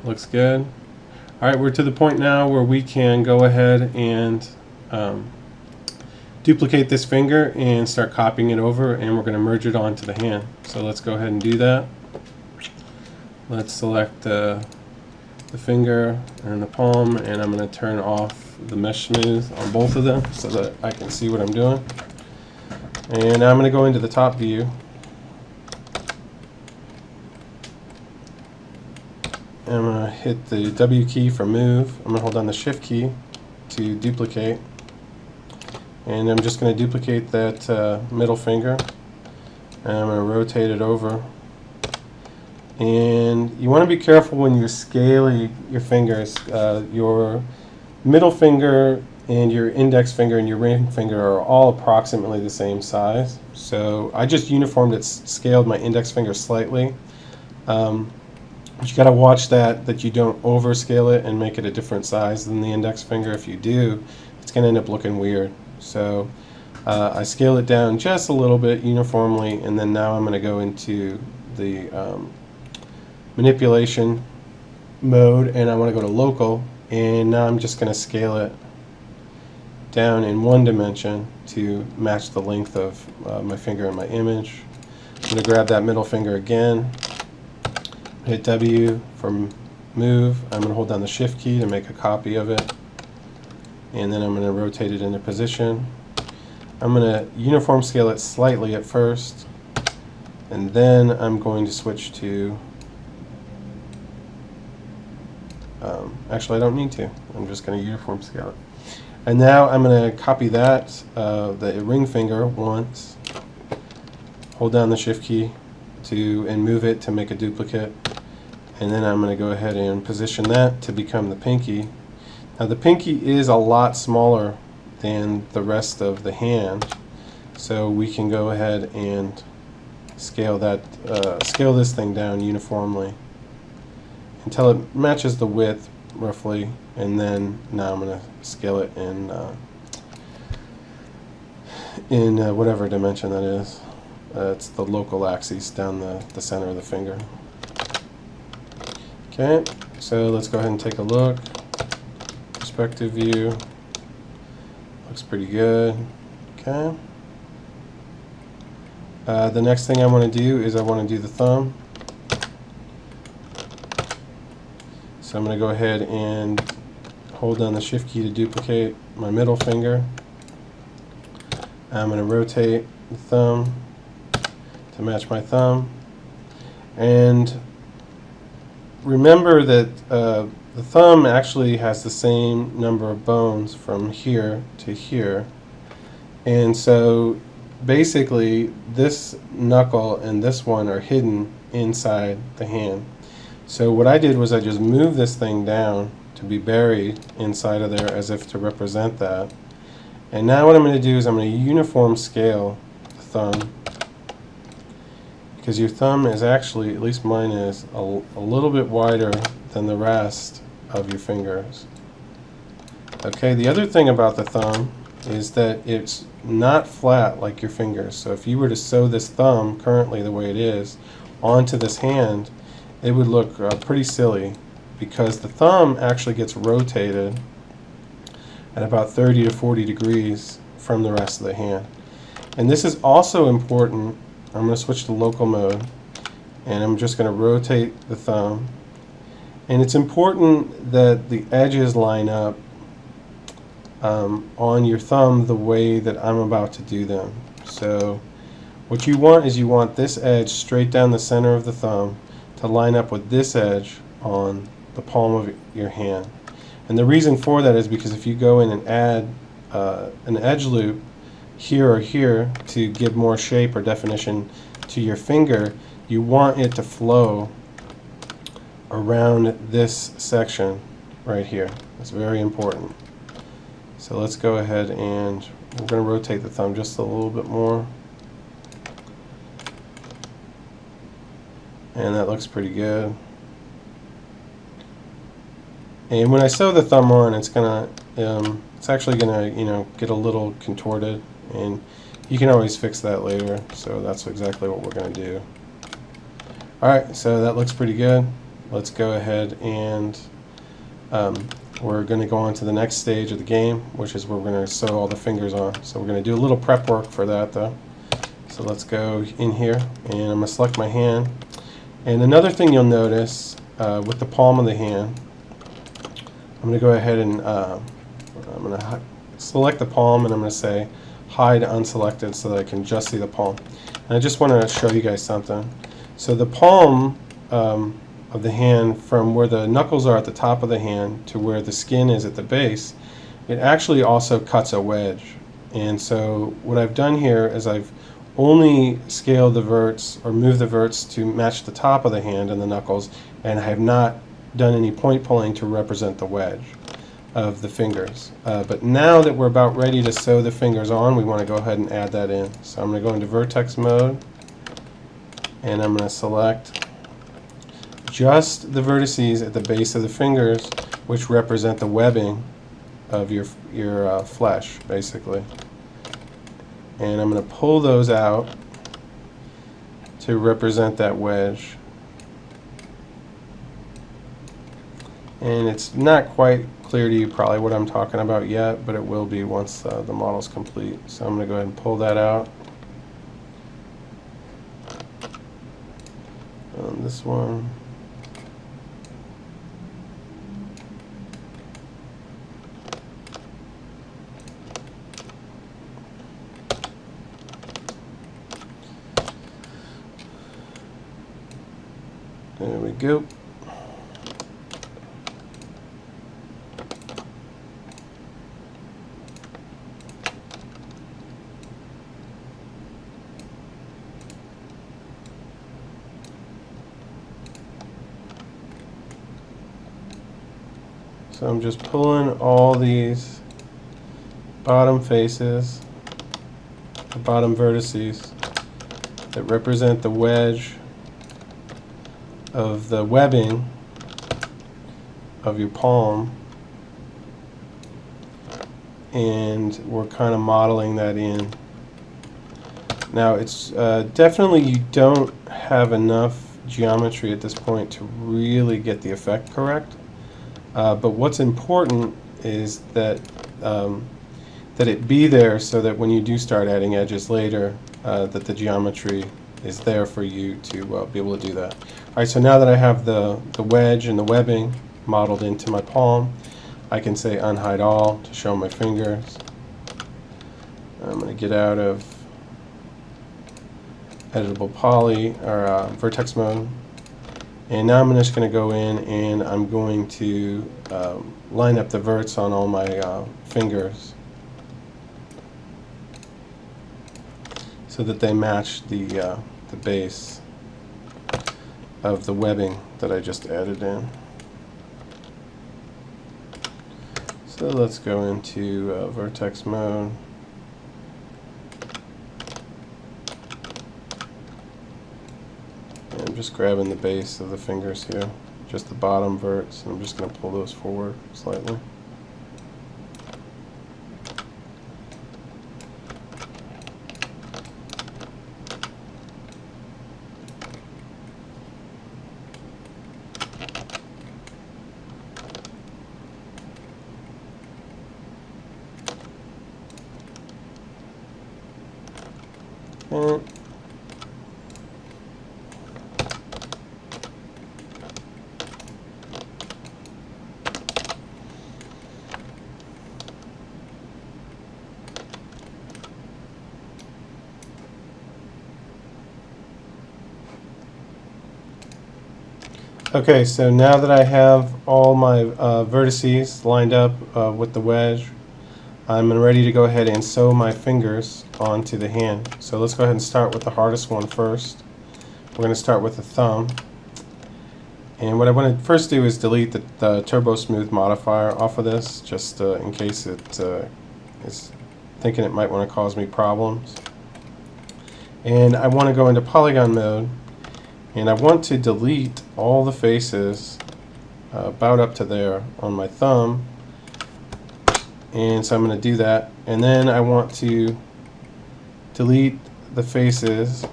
Looks good. Alright, we're to the point now where we can go ahead and duplicate this finger and start copying it over, and we're going to merge it onto the hand. So let's go ahead and do that. Let's select the finger and the palm, and I'm going to turn off the mesh smooth on both of them so that I can see what I'm doing. And now I'm going to go into the top view. And I'm going to hit the W key for move. I'm going to hold down the Shift key to duplicate. And I'm just going to duplicate that middle finger. And I'm going to rotate it over. And you want to be careful when you're scaling your fingers. Your middle finger and your index finger and your ring finger are all approximately the same size. So I just uniformed it, scaled my index finger slightly. But you got to watch that you don't overscale it and make it a different size than the index finger. If you do, it's going to end up looking weird. So I scale it down just a little bit uniformly, and then now I'm going to go into the manipulation mode, and I want to go to local, and now I'm just going to scale it down in one dimension to match the length of my finger in my image. I'm going to grab that middle finger again, hit W for move. I'm going to hold down the Shift key to make a copy of it, and then I'm going to rotate it into position. I'm going to uniform scale it slightly at first, and then I'm going to switch to actually I don't need to. I'm just going to uniform scale it. And now I'm going to copy that, the ring finger once, hold down the Shift key and move it to make a duplicate. And then I'm going to go ahead and position that to become the pinky. Now the pinky is a lot smaller than the rest of the hand, so we can go ahead and scale this thing down uniformly until it matches the width roughly, and then now I'm going to scale it in whatever dimension that is. It's the local axis down the center of the finger. Okay, so let's go ahead and take a look. Perspective view. Looks pretty good. Okay. The next thing I want to do is I want to do the thumb. So I'm going to go ahead and hold down the Shift key to duplicate my middle finger. I'm going to rotate the thumb to match my thumb. And remember that the thumb actually has the same number of bones from here to here. And so basically this knuckle and this one are hidden inside the hand. So what I did was I just moved this thing down to be buried inside of there as if to represent that. And now what I'm going to do is I'm going to uniform scale the thumb, because your thumb is actually, at least mine is, a little bit wider than the rest of your fingers. Okay, the other thing about the thumb is that it's not flat like your fingers. So if you were to sew this thumb currently the way it is onto this hand, it would look pretty silly, because the thumb actually gets rotated at about 30 to 40 degrees from the rest of the hand. And this is also important. I'm going to switch to local mode, and I'm just going to rotate the thumb. And it's important that the edges line up on your thumb the way that I'm about to do them. So what you want is you want this edge straight down the center of the thumb to line up with this edge on the palm of your hand. And the reason for that is because if you go in and add an edge loop here or here to give more shape or definition to your finger, you want it to flow around this section right here. It's very important. So let's go ahead and we're going to rotate the thumb just a little bit more. And that looks pretty good. And when I sew the thumb on, it's actually gonna, get a little contorted, and you can always fix that later. So that's exactly what we're gonna do. All right, so that looks pretty good. let's go ahead and we're going to go on to the next stage of the game, which is where we're going to sew all the fingers on. So we're going to do a little prep work for that though. So let's go in here, and I'm going to select my hand. And another thing you'll notice with the palm of the hand, I'm going to go ahead and I'm going to select the palm, and I'm going to say hide unselected so that I can just see the palm. And I just want to show you guys something. So the palm of the hand, from where the knuckles are at the top of the hand to where the skin is at the base, it actually also cuts a wedge. And so what I've done here is I've only scaled the verts or moved the verts to match the top of the hand and the knuckles, and I have not done any point pulling to represent the wedge of the fingers. But now that we're about ready to sew the fingers on, we want to go ahead and add that in. So I'm going to go into vertex mode, and I'm going to select just the vertices at the base of the fingers, which represent the webbing of your flesh, basically. And I'm going to pull those out to represent that wedge. And it's not quite clear to you probably what I'm talking about yet, but it will be once the model's complete. So I'm going to go ahead and pull that out. On this one. There we go. So I'm just pulling all these bottom faces, the bottom vertices that represent the wedge of the webbing of your palm, and we're kind of modeling that in. Now it's definitely you don't have enough geometry at this point to really get the effect correct, but what's important is that that it be there so that when you do start adding edges later, that the geometry is there for you to be able to do that. Alright, so now that I have the wedge and the webbing modeled into my palm, I can say unhide all to show my fingers. I'm going to get out of editable poly or vertex mode, and now I'm just going to go in and I'm going to line up the verts on all my fingers so that they match the base of the webbing that I just added in. So let's go into vertex mode. And I'm just grabbing the base of the fingers here, just the bottom verts, and I'm just going to pull those forward slightly. Okay, so now that I have all my vertices lined up with the wedge, I'm ready to go ahead and sew my fingers onto the hand. So let's go ahead and start with the hardest one first. We're going to start with the thumb. And what I want to first do is delete the Turbo Smooth modifier off of this, just in case it is thinking it might want to cause me problems. And I want to go into polygon mode, and I want to delete all the faces about up to there on my thumb. And so I'm going to do that, and then I want to delete the faces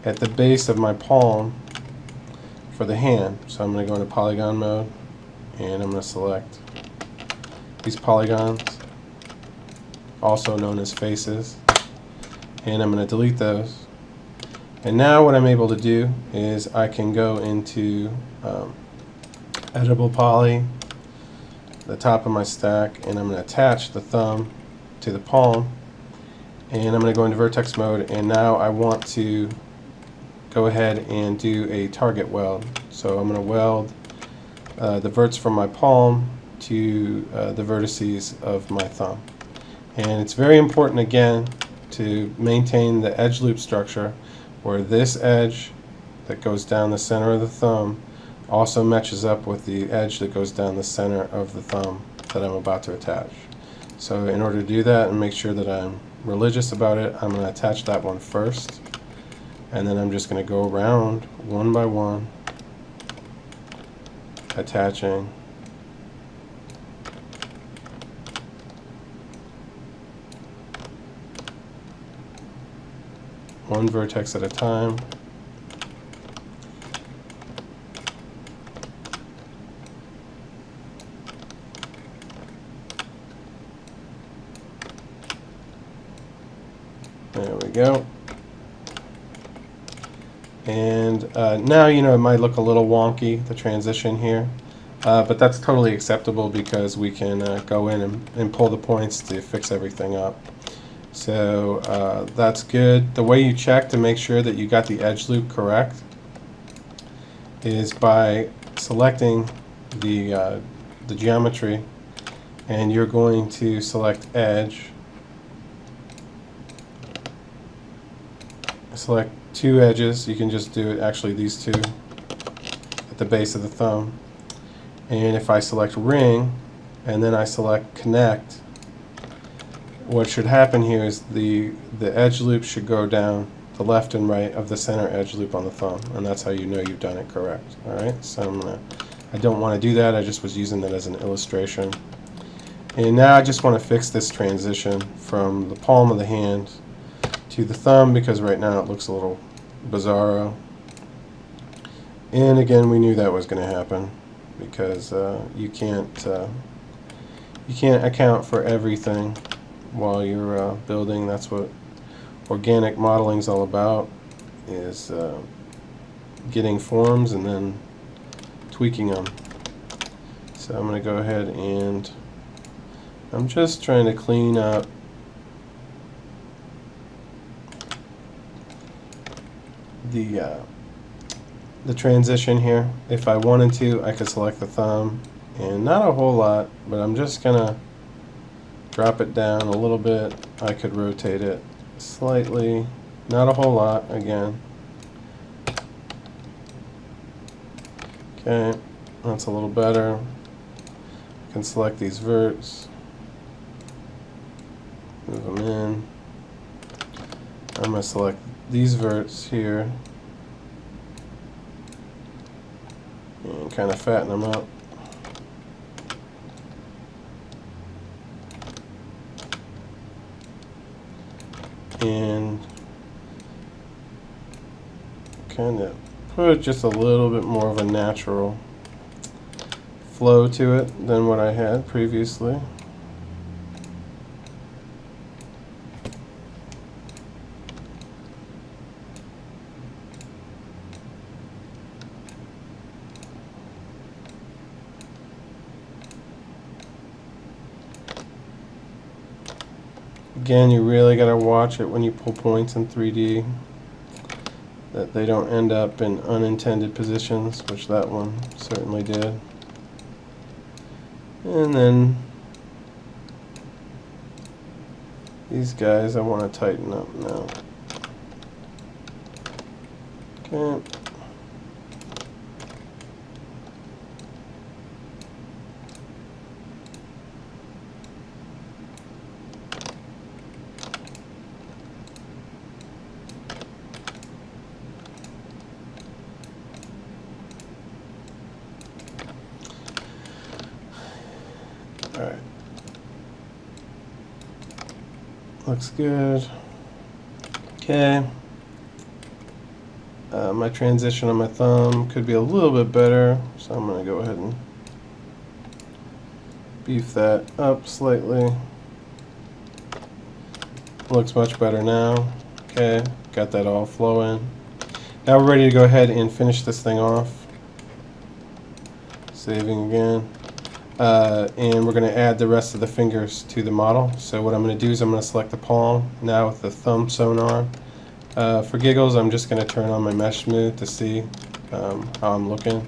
at the base of my palm for the hand. So I'm going to go into polygon mode, and I'm going to select these polygons, also known as faces, and I'm going to delete those. And now what I'm able to do is I can go into editable poly, the top of my stack, and I'm going to attach the thumb to the palm, and I'm going to go into vertex mode, and now I want to go ahead and do a target weld. So I'm going to weld the verts from my palm to the vertices of my thumb. And it's very important, again, to maintain the edge loop structure where this edge that goes down the center of the thumb also matches up with the edge that goes down the center of the thumb that I'm about to attach. So in order to do that and make sure that I'm religious about it, I'm going to attach that one first, and then I'm just going to go around one by one, attaching one vertex at a time. There we go. And now, you know, it might look a little wonky, the transition here, but that's totally acceptable because we can go in and pull the points to fix everything up. So that's good. The way you check to make sure that you got the edge loop correct is by selecting the geometry, and you're going to select edge. Select two edges. You can just do it, actually these two at the base of the thumb. And if I select ring and then I select connect, what should happen here is the edge loop should go down the left and right of the center edge loop on the thumb, and that's how you know you've done it correct. Alright, so I don't want to do that, I just was using that as an illustration. And now I just want to fix this transition from the palm of the hand to the thumb, because right now it looks a little bizarro. And again, we knew that was going to happen because you can't account for everything while you're building. That's what organic modeling is all about, is getting forms and then tweaking them. So I'm going to go ahead and I'm just trying to clean up the transition here. If I wanted to, I could select the thumb, and not a whole lot, but I'm just gonna drop it down a little bit. I could rotate it slightly, not a whole lot again. Okay, that's a little better. I can select these verts, move them in. I'm going to select these verts here and kind of fatten them up. And kind of put just a little bit more of a natural flow to it than what I had previously. Again, you really got to watch it when you pull points in 3D, that they don't end up in unintended positions, which that one certainly did. And then these guys I want to tighten up now. Okay. Alright. Looks good. Okay. My transition on my thumb could be a little bit better, so I'm going to go ahead and beef that up slightly. Looks much better now. Okay, got that all flowing. Now we're ready to go ahead and finish this thing off. Saving again. And we're going to add the rest of the fingers to the model. So what I'm going to do is I'm going to select the palm now with the thumb sewn on. For giggles, I'm just going to turn on my mesh smooth to see how I'm looking.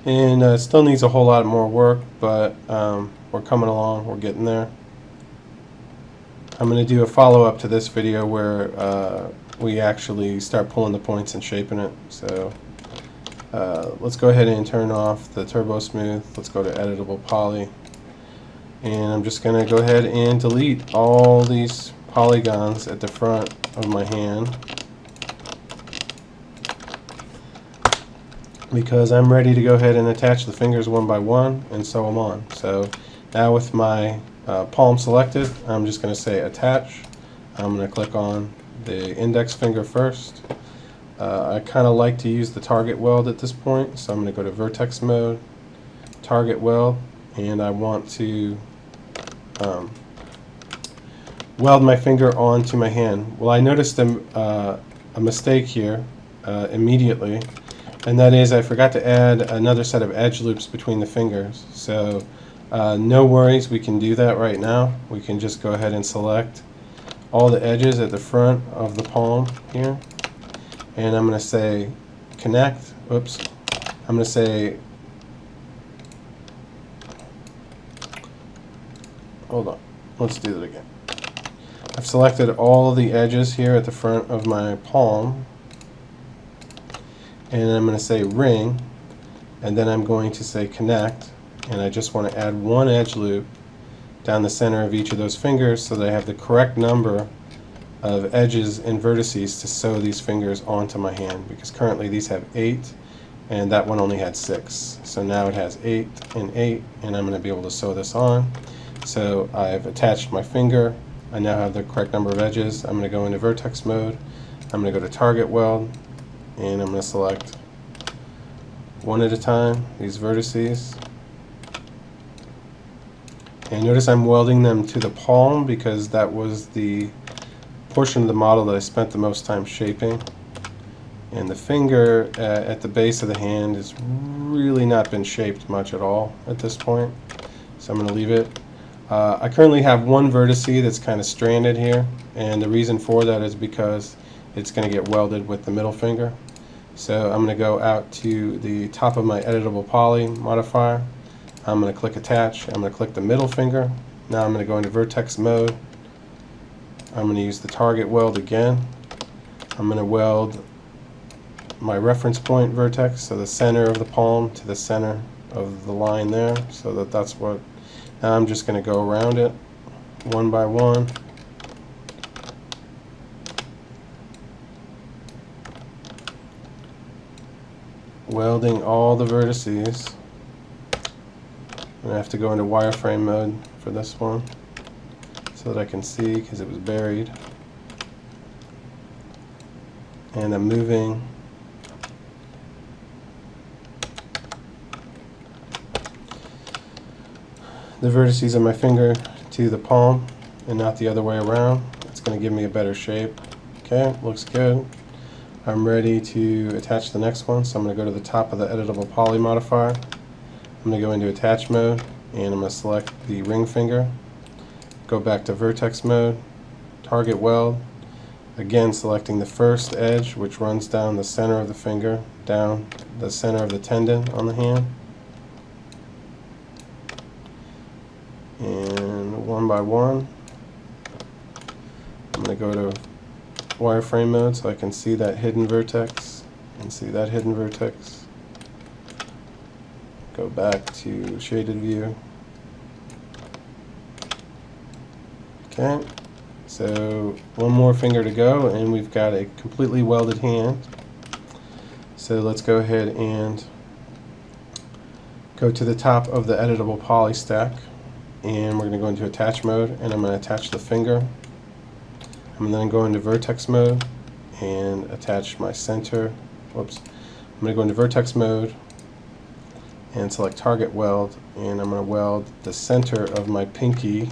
And still needs a whole lot more work, but we're coming along, we're getting there. I'm going to do a follow-up to this video where we actually start pulling the points and shaping it. So let's go ahead and turn off the Turbo Smooth. Let's go to Editable Poly. And I'm just going to go ahead and delete all these polygons at the front of my hand, because I'm ready to go ahead and attach the fingers one by one and sew them on. So now with my palm selected, I'm just going to say attach. I'm going to click on the index finger first. I kind of like to use the target weld at this point, so I'm going to go to vertex mode, target weld, and I want to weld my finger onto my hand. Well, I noticed a mistake here immediately, and that is I forgot to add another set of edge loops between the fingers. So no worries, we can do that right now. We can just go ahead and select all the edges at the front of the palm here, and I'm going to say connect. Oops. I'm going to say, hold on, let's do that again. I've selected all of the edges here at the front of my palm, and I'm going to say ring, and then I'm going to say connect, and I just want to add one edge loop down the center of each of those fingers so that I have the correct number of edges and vertices to sew these fingers onto my hand, because currently these have 8 and that one only had 6. So now it has 8 and 8, and I'm going to be able to sew this on. So I've attached my finger. I now have the correct number of edges. I'm going to go into vertex mode. I'm going to go to target weld, and I'm going to select one at a time these vertices. And notice I'm welding them to the palm because that was the portion of the model that I spent the most time shaping. And the finger at the base of the hand has really not been shaped much at all at this point, so I'm going to leave it. I currently have one vertice that's kind of stranded here, and the reason for that is because it's going to get welded with the middle finger. So I'm going to go out to the top of my editable poly modifier. I'm going to click attach. I'm going to click the middle finger. Now I'm going to go into vertex mode. I'm going to use the target weld again. I'm going to weld my reference point vertex, so the center of the palm to the center of the line there, so that's what. Now I'm just going to go around it one by one. Welding all the vertices. I'm going to have to go into wireframe mode for this one so that I can see, because it was buried. And I'm moving the vertices of my finger to the palm and not the other way around. It's going to give me a better shape. Okay, looks good. I'm ready to attach the next one, so I'm going to go to the top of the editable poly modifier. I'm going to go into attach mode, and I'm going to select the ring finger, go back to vertex mode, target weld, again selecting the first edge which runs down the center of the finger, down the center of the tendon on the hand, and one by one I'm going to go to wireframe mode so I can see that hidden vertex and see that hidden vertex. Go back to shaded view. Okay, so one more finger to go and we've got a completely welded hand. So let's go ahead and go to the top of the editable poly stack, and we're going to go into attach mode, and I'm going to attach the finger. I'm then go into vertex mode and attach my center. Whoops. I'm going to go into vertex mode and select target weld, and I'm going to weld the center of my pinky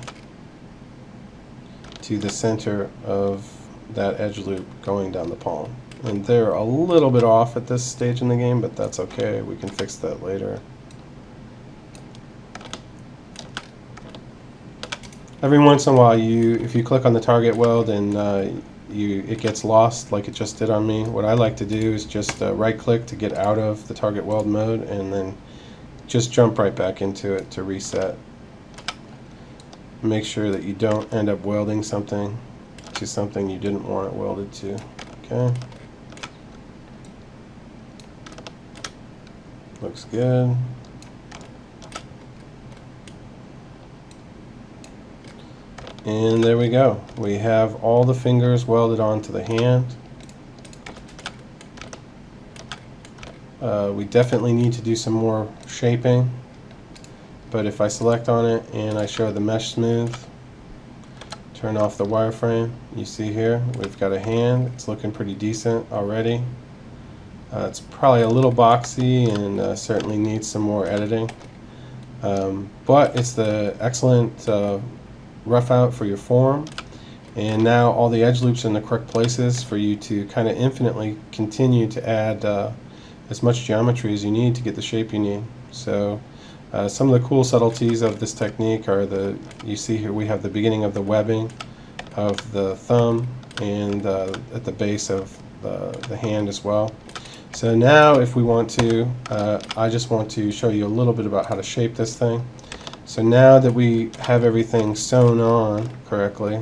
to the center of that edge loop going down the palm. And they're a little bit off at this stage in the game, but that's okay. We can fix that later. Every once in a while, if you click on the target weld and it gets lost like it just did on me, what I like to do is just right click to get out of the target weld mode and then just jump right back into it to reset. Make sure that you don't end up welding something to something you didn't want it welded to. Okay. Looks good. And there we go. We have all the fingers welded onto the hand. We definitely need to do some more shaping, but if I select on it and I show the mesh smooth, turn off the wireframe, you see here we've got a hand. It's looking pretty decent already. It's probably a little boxy and certainly needs some more editing, but it's the excellent rough out for your form, and now all the edge loops are in the correct places for you to kind of infinitely continue to add as much geometry as you need to get the shape you need. So some of the cool subtleties of this technique are you see here we have the beginning of the webbing of the thumb and at the base of the hand as well. So now if we want to, I just want to show you a little bit about how to shape this thing. So now that we have everything sewn on correctly,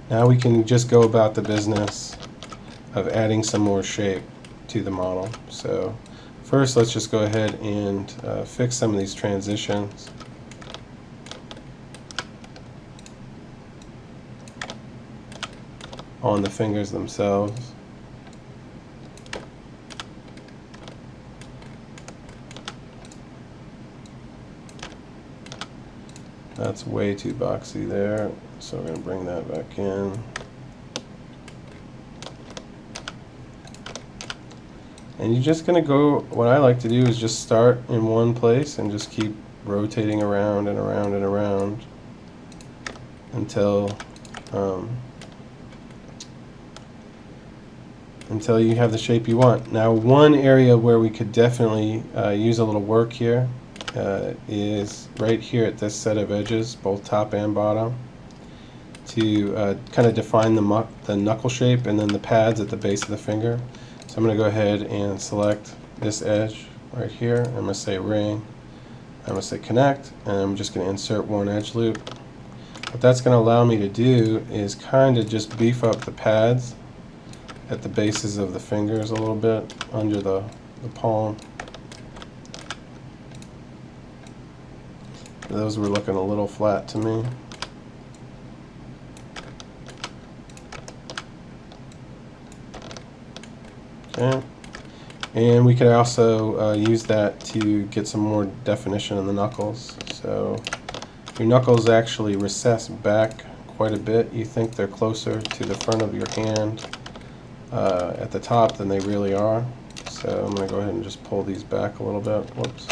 now we can just go about the business of adding some more shape to the model. So first let's just go ahead and fix some of these transitions. On the fingers themselves. That's way too boxy there, so we're going to bring that back in. And you're just going to go, what I like to do is just start in one place and just keep rotating around and around and around until you have the shape you want. Now one area where we could definitely use a little work here is right here at this set of edges, both top and bottom, to kind of define the knuckle shape and then the pads at the base of the finger. So I'm going to go ahead and select this edge right here. I'm going to say ring, I'm going to say connect, and I'm just going to insert one edge loop. What that's going to allow me to do is kind of just beef up the pads at the bases of the fingers a little bit under the palm. Those were looking a little flat to me. Okay. And we could also use that to get some more definition in the knuckles. So your knuckles actually recess back quite a bit. You think they're closer to the front of your hand at the top than they really are. So I'm going to go ahead and just pull these back a little bit. Whoops.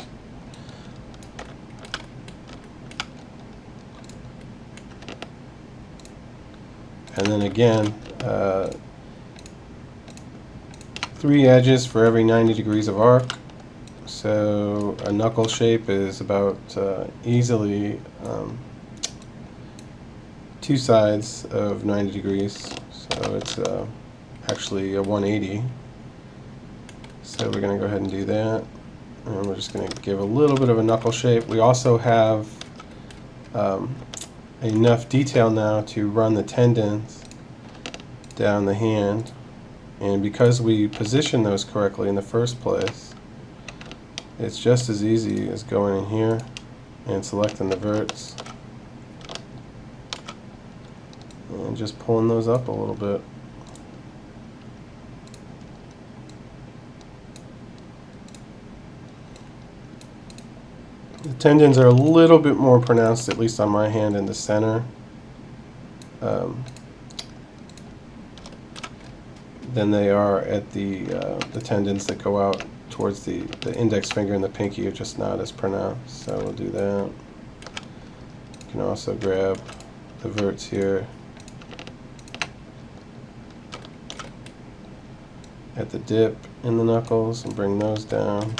And then again, 3 edges for every 90 degrees of arc. So a knuckle shape is about easily 2 sides of 90 degrees. So it's actually a 180. So we're going to go ahead and do that. And we're just going to give a little bit of a knuckle shape. We also have enough detail now to run the tendons down the hand, and because we position those correctly in the first place, it's just as easy as going in here and selecting the verts and just pulling those up a little bit. The tendons are a little bit more pronounced, at least on my hand, in the center than they are at the tendons that go out towards the index finger and the pinky are just not as pronounced. So we'll do that. You can also grab the verts here at the dip in the knuckles and bring those down.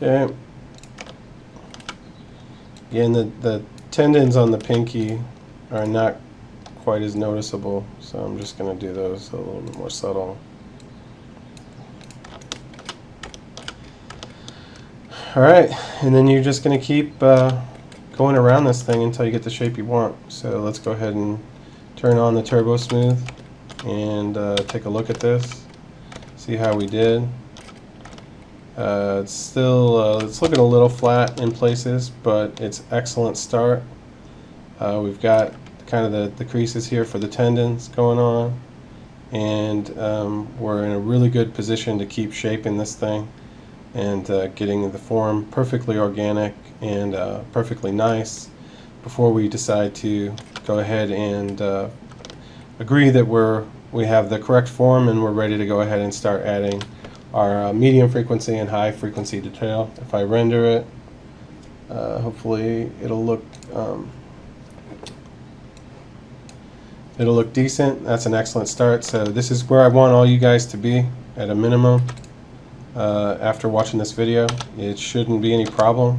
Okay. Again, the tendons on the pinky are not quite as noticeable, so I'm just going to do those a little bit more subtle. Alright, and then you're just going to keep going around this thing until you get the shape you want. So let's go ahead and turn on the Turbo Smooth and take a look at this, see how we did. It's still it's looking a little flat in places, but it's excellent start. We've got kind of the creases here for the tendons going on, and we're in a really good position to keep shaping this thing and getting the form perfectly organic and perfectly nice before we decide to go ahead and agree that we have the correct form and we're ready to go ahead and start adding our medium frequency and high frequency detail. If I render it, hopefully it'll look decent. That's an excellent start. So this is where I want all you guys to be at a minimum. After watching this video, it shouldn't be any problem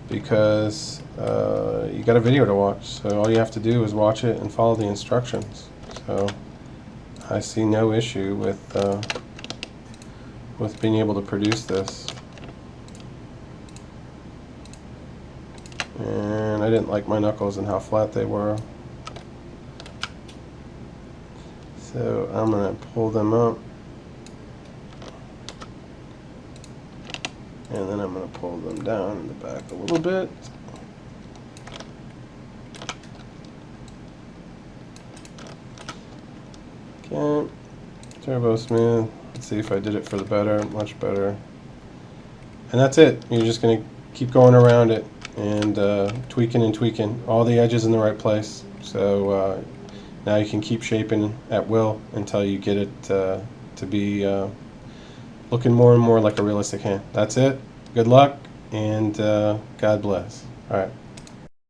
because you got a video to watch. So all you have to do is watch it and follow the instructions. So I see no issue with being able to produce this. And I didn't like my knuckles and how flat they were, so I'm going to pull them up and then I'm going to pull them down in the back a little bit. Okay, Turbo Smooth. Let's see if I did it for the better, much better. And that's it. You're just going to keep going around it and tweaking and tweaking. All the edges in the right place. So now you can keep shaping at will until you get it to be looking more and more like a realistic hand. That's it. Good luck and God bless. All right.